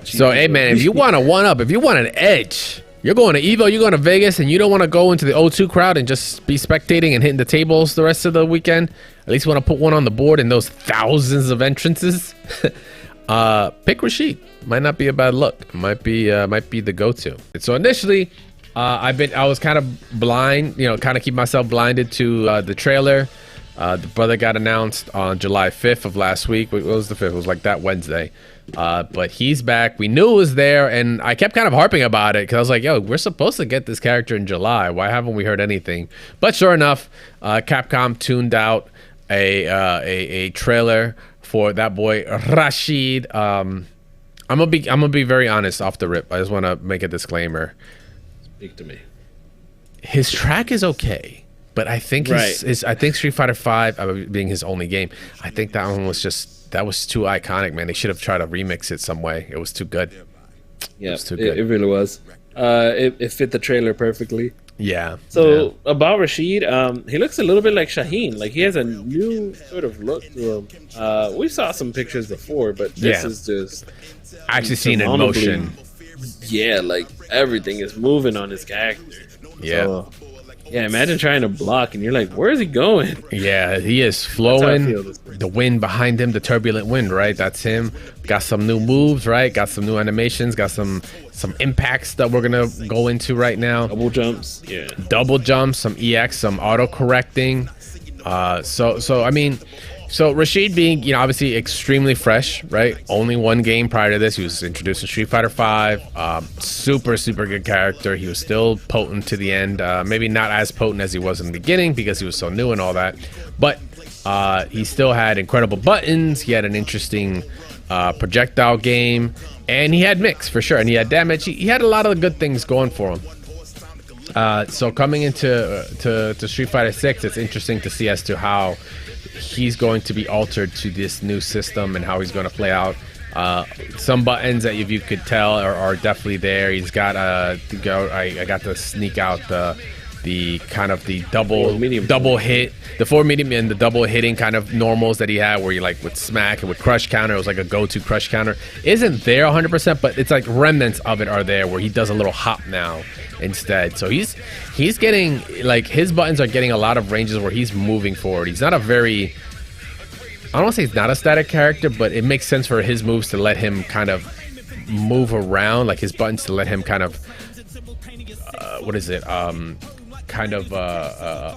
So, hey, man, if you want a one-up, if you want an edge, you're going to Evo, you're going to Vegas, and you don't want to go into the O2 crowd and just be spectating and hitting the tables the rest of the weekend, at least you want to put one on the board in those thousands of entrances, pick Rashid. Might not be a bad look. Might be the go-to. So initially, I was kind of blind, kind of keep myself blinded to the trailer. The brother got announced on July 5th of last week. What was the 5th? It was like that Wednesday. But he's back. We knew it was there, and I kept kind of harping about it because I was like, yo, we're supposed to get this character in July. Why haven't we heard anything? But sure enough, Capcom tuned out a trailer for that boy Rashid. I'm gonna be very honest off the rip. I just want to make a disclaimer. Speak to me. His track is okay. But I think I think Street Fighter V being his only game, I think that one was that was too iconic, man. They should have tried to remix it some way. It was too good. Yeah, it really was. It fit the trailer perfectly. Yeah. So about Rashid, he looks a little bit like Shaheen. Like he has a new sort of look to him. We saw some pictures before, but this is just actually seen in motion. Yeah, like everything is moving on his character. Yeah. So, yeah, imagine trying to block and you're like, where is he going? Yeah, he is flowing. The wind behind him, the turbulent wind, right? That's him. Got some new moves, right? Got some new animations. Got some impacts that we're gonna go into right now. Double jumps, yeah. Double jumps, some EX, some auto correcting. So Rashid being, obviously extremely fresh, right? Only one game prior to this. He was introduced in Street Fighter V. Super good character. He was still potent to the end. Maybe not as potent as he was in the beginning because he was so new and all that. But he still had incredible buttons. He had an interesting projectile game. And he had mix, for sure. And he had damage. He had a lot of good things going for him. So coming into Street Fighter 6, it's interesting to see as to how he's going to be altered to this new system and how he's going to play out. Some buttons that, if you could tell, are definitely there. He's got to go. I got to sneak out the kind of the double hit, the 4 medium and the double hitting kind of normals that he had, where you like with smack and with crush counter. It was like a go-to crush counter. Isn't there 100%, but it's like remnants of it are there, where he does a little hop now instead. So he's getting, like, his buttons are getting a lot of ranges where he's moving forward. He's not a very, I don't want to say he's not a static character, but it makes sense for his moves to let him kind of move around, like his buttons to let him kind of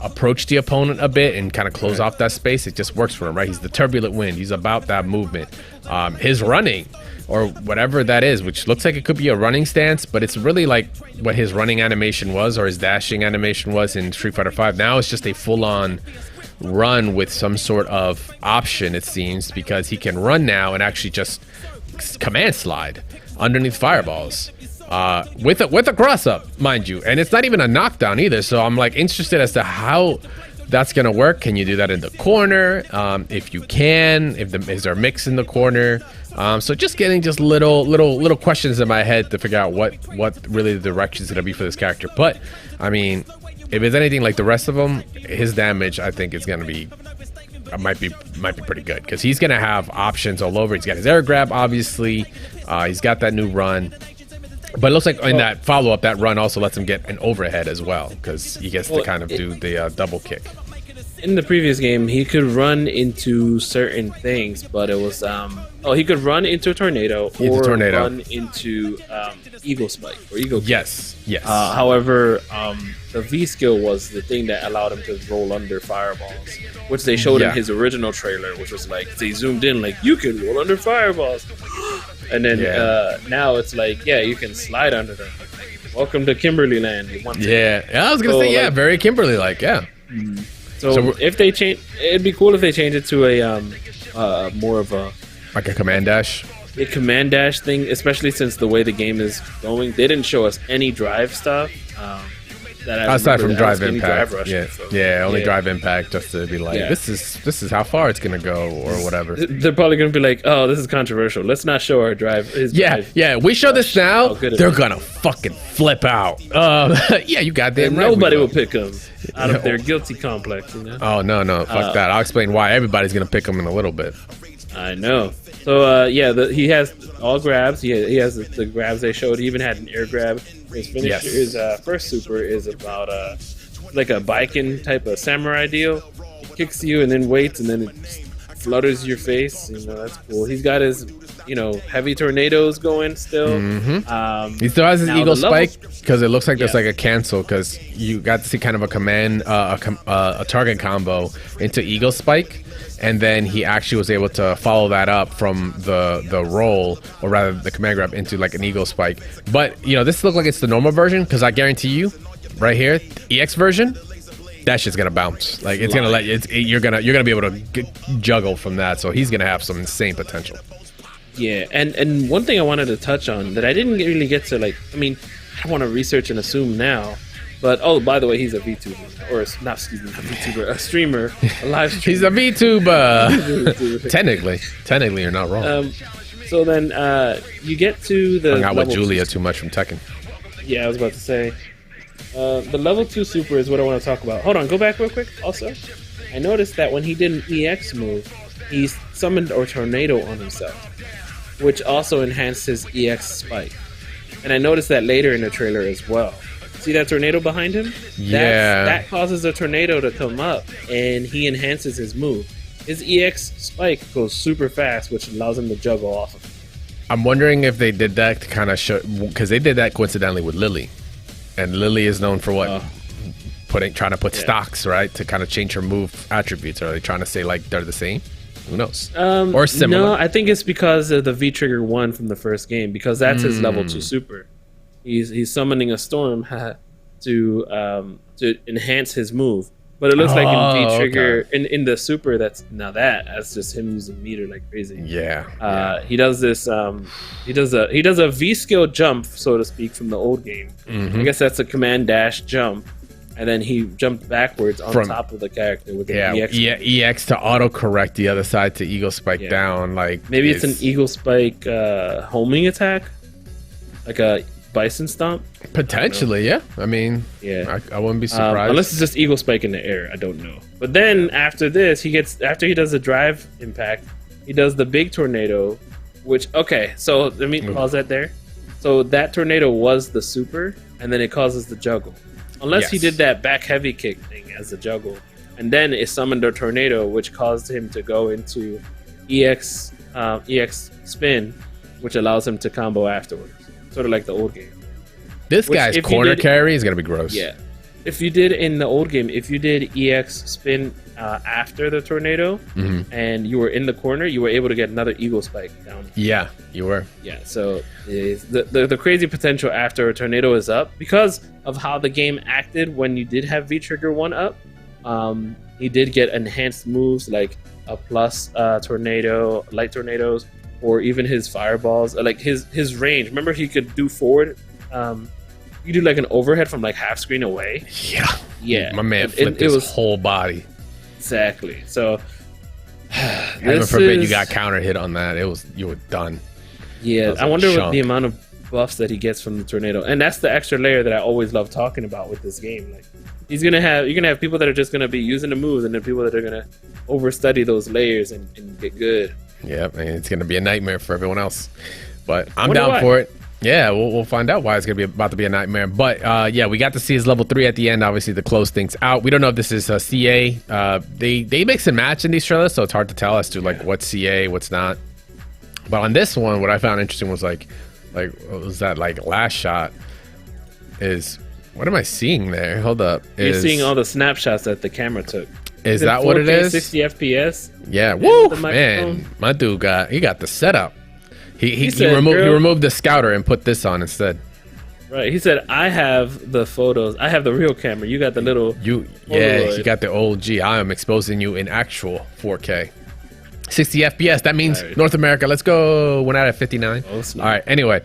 approach the opponent a bit and kind of close off that space. It just works for him, right? He's the turbulent wind. He's about that movement. His running, or whatever that is, which looks like it could be a running stance, but it's really like what his running animation was, or his dashing animation was in Street Fighter V. Now it's just a full-on run with some sort of option, it seems, because he can run now and actually just command slide underneath fireballs. With a cross up, mind you, and it's not even a knockdown either. So I'm like interested as to how that's gonna work. Can you do that in the corner? If you can, is there a mix in the corner? So just getting little questions in my head to figure out what really the direction is gonna be for this character. But I mean, if it's anything like the rest of them, his damage, I think, is gonna be might be pretty good, because he's gonna have options all over. He's got his air grab, obviously. He's got that new run. But it looks like in that follow-up, that run also lets him get an overhead as well, because he gets to kind of do the double kick. In the previous game, he could run into certain things, but it was he could run into a tornado run into Eagle Spike or Eagle Kick. Yes. However, the V skill was the thing that allowed him to roll under fireballs, which they showed in his original trailer, which was like, they zoomed in like, you can roll under fireballs. And then now it's like, you can slide under them. Welcome to Kimberly Land. I was gonna say, very Kimberly-like, Mm-hmm. So if they change, it'd be cool if they change it to a more of a, like a command dash. A command dash thing, especially since the way the game is going. They didn't show us any drive stuff. Aside from drive impact, only drive impact, just to be like, this is how far it's gonna go or whatever. They're probably gonna be like, oh, this is controversial. Let's not show our drive. We show this now, they're gonna fucking flip out. You goddamn right. Nobody will pick them out of their guilty complex, you know. Oh no, fuck that. I'll explain why everybody's gonna pick them in a little bit. I know. So yeah, he has all grabs. He has the grabs they showed. He even had an air grab. His finisher, his first super is about like a biking type of samurai deal. It kicks you and then waits and then it flutters your face. You know, that's cool. He's got his heavy tornadoes going still. He still has his eagle spike because it looks like there's like a cancel because you got to see kind of a command a target combo into eagle spike. And then he actually was able to follow that up from the roll, or rather the command grab, into like an eagle spike. But this looks like it's the normal version because I guarantee you, right here, EX version, that shit's gonna bounce. Like it's gonna you're gonna be able to juggle from that. So he's gonna have some insane potential. Yeah, and one thing I wanted to touch on that I didn't really get to, like, I mean, I don't want to research and assume now. But by the way, he's a VTuber, or not, excuse me, a VTuber, a streamer, a live streamer. He's a VTuber. Technically, you're not wrong. So then you get to the. Hung out with Julia too much from Tekken. Yeah, I was about to say. The level 2 super is what I want to talk about. Hold on, go back real quick. Also, I noticed that when he did an EX move, he summoned a tornado on himself, which also enhanced his EX spike. And I noticed that later in the trailer as well. See that tornado behind him? Yeah. That causes a tornado to come up, and he enhances his move. His EX spike goes super fast, which allows him to juggle off of it. I'm wondering if they did that to kind of show, because they did that coincidentally with Lily. And Lily is known for what? Trying to put stocks, right? To kind of change her move attributes. Are they trying to say like they're the same? Who knows? Or similar? No, I think it's because of the V-Trigger 1 from the first game, because that's his level 2 super. He's summoning a storm to enhance his move, but it looks like in V-Trigger in the super that's just him using meter like crazy. He does this. He does a V skill jump, so to speak, from the old game. I guess that's a command dash jump, and then he jumped backwards on top of the character with an EX to auto correct the other side to eagle spike down. Like maybe it's an eagle spike homing attack, like a bison stomp potentially. Yeah, I mean, I wouldn't be surprised unless it's just eagle spike in the air. I don't know. But then after this, after he does the drive impact, he does the big tornado, which so let me pause that there. So that tornado was the super, and then it causes the juggle, unless he did that back heavy kick thing as the juggle, and then it summoned a tornado, which caused him to go into EX spin, which allows him to combo afterwards. Sort of like the old game. This guy's corner carry is going to be gross. Yeah. If you did in the old game, if you did EX spin after the tornado and you were in the corner, you were able to get another eagle spike down. Yeah, you were. Yeah, so the crazy potential after a tornado is up because of how the game acted when you did have V-Trigger 1 up. He did get enhanced moves like a plus tornado, light tornadoes, or even his fireballs, like his range. Remember, he could do forward. You do like an overhead from like half screen away. Yeah. My man flipped his whole body. Exactly. So, heaven forbid you got counter hit on that. You were done. Yeah, I wonder what the amount of buffs that he gets from the tornado, and that's the extra layer that I always love talking about with this game. Like, you're gonna have people that are just gonna be using the moves, and then people that are gonna overstudy those layers and get good. Yeah, and it's going to be a nightmare for everyone else. But I'm down for it. Yeah, we'll find out why it's going to be about to be a nightmare. But we got to see his level 3 at the end, obviously, to close things out. We don't know if this is a CA. They mix and match in these trailers, so it's hard to tell as to like what's CA, what's not. But on this one, what I found interesting was like what was that like last shot is, what am I seeing there? Hold up. You're seeing all the snapshots that the camera took. Is that 4K, what it is? 60 FPS. Yeah, woo, man, my dude got the setup. He removed the scouter and put this on instead. Right. He said, "I have the photos. I have the real camera. You got the little." He got the OG. I am exposing you in actual 4K, 60 FPS. That means North America. Let's go. We're not at 59. All right. Anyway,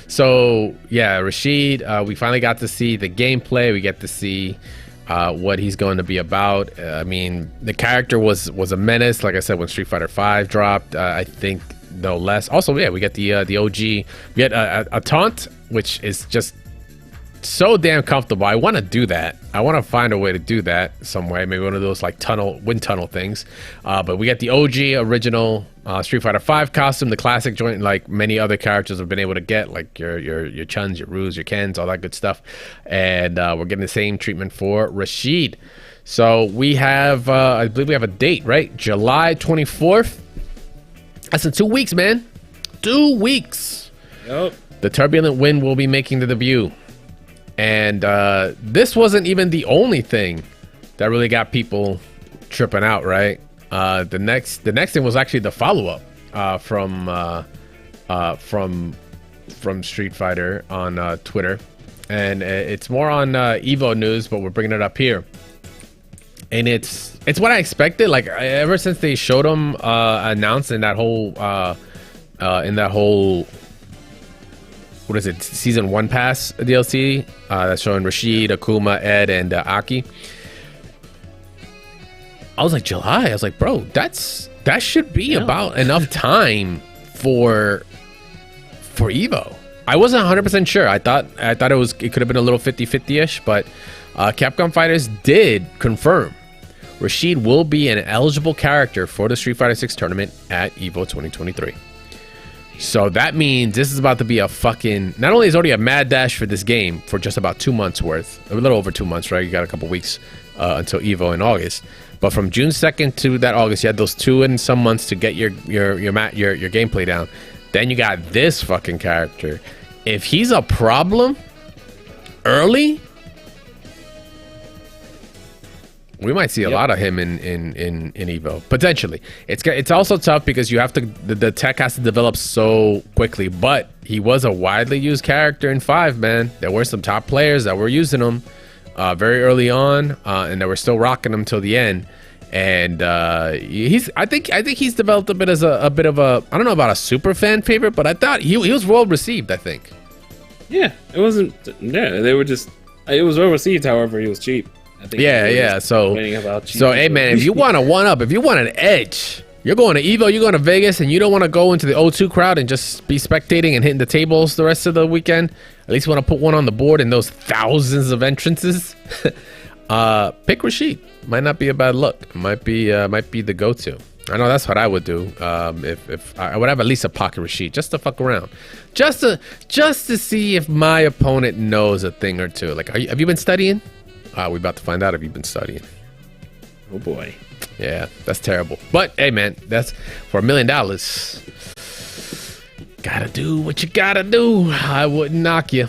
So Rashid. We finally got to see the gameplay. We get to see what he's going to be about. I mean, the character was a menace, like I said, when Street Fighter V dropped. I think no less. Also, we get the OG. We get a taunt, which is just so damn comfortable. I want to do that. I want to find a way to do that some way. Maybe one of those like wind tunnel things. But we got the OG original Street Fighter V costume, the classic joint, like many other characters have been able to get, like your Chuns, your Roos, your Kens, all that good stuff. And we're getting the same treatment for Rashid. So we have, I believe we have a date, right? July 24th. That's in 2 weeks, man. 2 weeks. Yep. The Turbulent Wind will be making the debut. And this wasn't even the only thing that really got people tripping out, right? The next thing was actually the follow-up from Street Fighter on Twitter. And it's more on Evo news, but we're bringing it up here. And it's what I expected. Like ever since they showed them announced in that whole what is it, season 1 pass DLC that's showing Rashid, Akuma, Ed, and Aki. I was like, July. I was like, bro, that should be about enough time for Evo. I wasn't 100% sure. I thought it could have been a little 50-50ish, but Capcom Fighters did confirm Rashid will be an eligible character for the Street Fighter 6 tournament at EVO 2023. So that means this is about to be a fucking... Not only is already a mad dash for this game for just about 2 months worth, a little over 2 months, right? You got a couple weeks until EVO in August. But from June 2nd to that August, you had those 2 and some months to get your gameplay down. Then you got this fucking character. If he's a problem early, we might see a lot of him in Evo potentially. It's also tough because you have to the tech has to develop so quickly. But he was a widely used character in 5, man. There were some top players that were using him very early on, and that were still rocking him till the end. And I think he's developed a bit as a bit of a, I don't know about a super fan favorite, but I thought he was well received. I think. Yeah, it wasn't. Yeah, they were just. It was well received. However, he was cheap. I think yeah. So hey man, if you want a one up, if you want an edge, you're going to Evo, you're going to Vegas, and you don't want to go into the O2 crowd and just be spectating and hitting the tables the rest of the weekend. At least you want to put one on the board in those thousands of entrances. Pick Rashid. Might not be a bad look. Might be the go-to. I know that's what I would do. If I would have at least a pocket Rashid just to fuck around, just to see if my opponent knows a thing or two. Like, have you been studying? We're about to find out if you've been studying. Oh boy. Yeah, that's terrible. But hey, man, that's for $1 million. Gotta do what you gotta do. I wouldn't knock you.